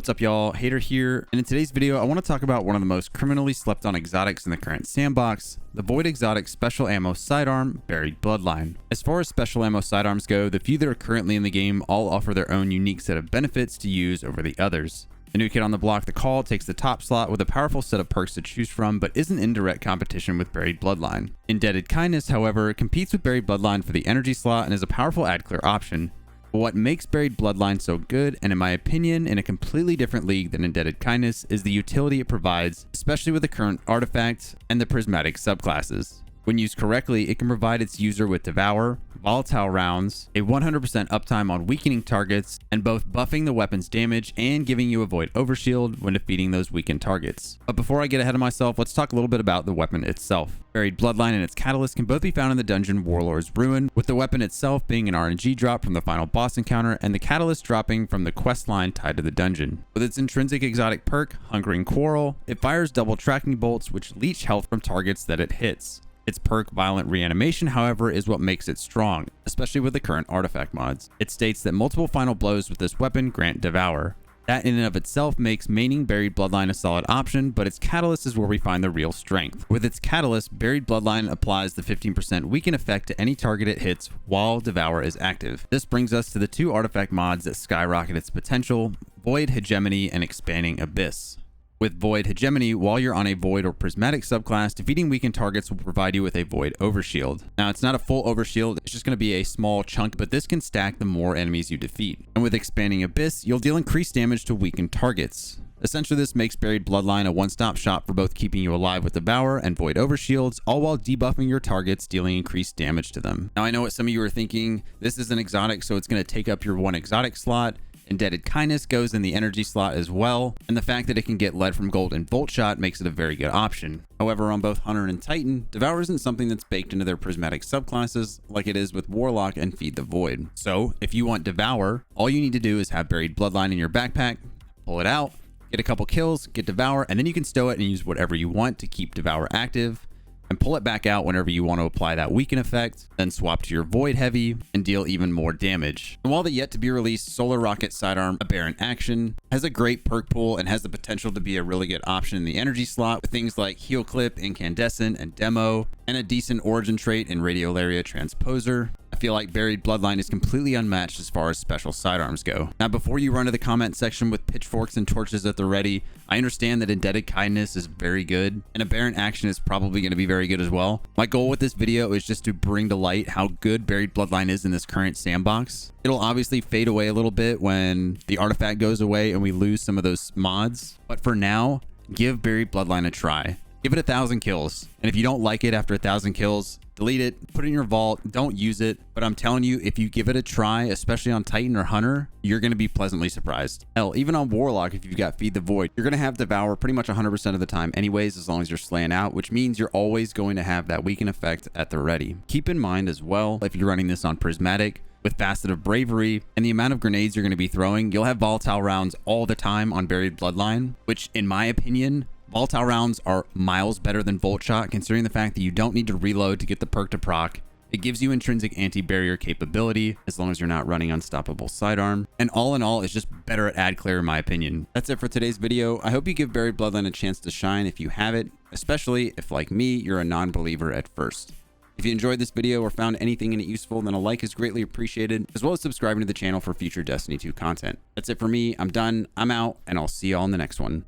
What's up, y'all? Hater here, and in today's video I want to talk about one of the most criminally slept on exotics in the current sandbox, the Void exotic special ammo sidearm, Buried Bloodline. As far as special ammo sidearms go, the few that are currently in the game all offer their own unique set of benefits to use over the others. The new kid on the block, the Call, takes the top slot with a powerful set of perks to choose from, but isn't in direct competition with Buried Bloodline. Indebted Kindness, however, competes with Buried Bloodline for the energy slot and is a powerful ad clear option. But what makes Buried Bloodline so good, and in my opinion, in a completely different league than Indebted Kindness, is the utility it provides, especially with the current artifact and the prismatic subclasses. When used correctly, it can provide its user with Devour, volatile rounds, a 100% uptime on weakening targets, and both buffing the weapon's damage and giving you a Void Overshield when defeating those weakened targets. But before I get ahead of myself, let's talk a little bit about the weapon itself. Buried Bloodline and its catalyst can both be found in the dungeon Warlord's Ruin, with the weapon itself being an RNG drop from the final boss encounter and the catalyst dropping from the quest line tied to the dungeon. With its intrinsic exotic perk, Hungering Quarrel, it fires double tracking bolts which leech health from targets that it hits. Its perk Violent Reanimation, however, is what makes it strong, especially with the current artifact mods. It states that multiple final blows with this weapon grant Devour. That in and of itself makes maining Buried Bloodline a solid option, but its catalyst is where we find the real strength. With its catalyst, Buried Bloodline applies the 15% weaken effect to any target it hits while Devour is active. This brings us to the two artifact mods that skyrocket its potential, Void Hegemony and Expanding Abyss. With Void Hegemony, while you're on a Void or Prismatic subclass, defeating weakened targets will provide you with a Void Overshield. Now, it's not a full Overshield, it's just going to be a small chunk, but this can stack the more enemies you defeat. And with Expanding Abyss, you'll deal increased damage to weakened targets. Essentially, this makes Buried Bloodline a one-stop shop for both keeping you alive with Devour and Void Overshields, all while debuffing your targets, dealing increased damage to them. Now, I know what some of you are thinking, this is an exotic, so it's going to take up your one exotic slot. Indebted Kindness goes in the energy slot as well, and the fact that it can get lead from gold and Volt Shot makes it a very good option. However, on both Hunter and Titan, Devour isn't something that's baked into their prismatic subclasses like it is with Warlock and Feed the Void. So, if you want Devour, all you need to do is have Buried Bloodline in your backpack, pull it out, get a couple kills, get Devour, and then you can stow it and use whatever you want to keep Devour active, and pull it back out whenever you want to apply that weaken effect, then swap to your Void Heavy and deal even more damage. And while the yet to be released Solar Rocket Sidearm, a Baron Action, has a great perk pool and has the potential to be a really good option in the energy slot with things like Heal Clip, Incandescent, and Demo, and a decent origin trait in Radiolaria Transposer, I feel like Buried Bloodline is completely unmatched as far as special sidearms go. Now, before you run to the comment section with pitchforks and torches at the ready, I understand that Indebted Kindness is very good, and a Baron Action is probably going to be very good as well. My goal with this video is just to bring to light how good Buried Bloodline is in this current sandbox. It'll obviously fade away a little bit when the artifact goes away and we lose some of those mods, but for now, give Buried Bloodline a try. Give it 1,000 kills, and if you don't like it after 1,000 kills, delete it, put it in your vault, don't use it. But I'm telling you, if you give it a try, especially on Titan or Hunter, you're going to be pleasantly surprised. Hell, even on Warlock, if you've got Feed the Void, you're going to have Devour pretty much 100% of the time anyways, as long as you're slaying out, which means you're always going to have that weaken effect at the ready. Keep in mind as well, if you're running this on Prismatic, with Facet of Bravery and the amount of grenades you're going to be throwing, you'll have volatile rounds all the time on Buried Bloodline, which in my opinion, volatile rounds are miles better than Volt Shot, considering the fact that you don't need to reload to get the perk to proc. It gives you intrinsic anti-barrier capability as long as you're not running Unstoppable Sidearm. And all in all, it's just better at ad clear in my opinion. That's it for today's video. I hope you give Buried Bloodline a chance to shine if you have it, especially if, like me, you're a non-believer at first. If you enjoyed this video or found anything in it useful, then a like is greatly appreciated, as well as subscribing to the channel for future Destiny 2 content. That's it for me. I'm done. I'm out, and I'll see y'all in the next one.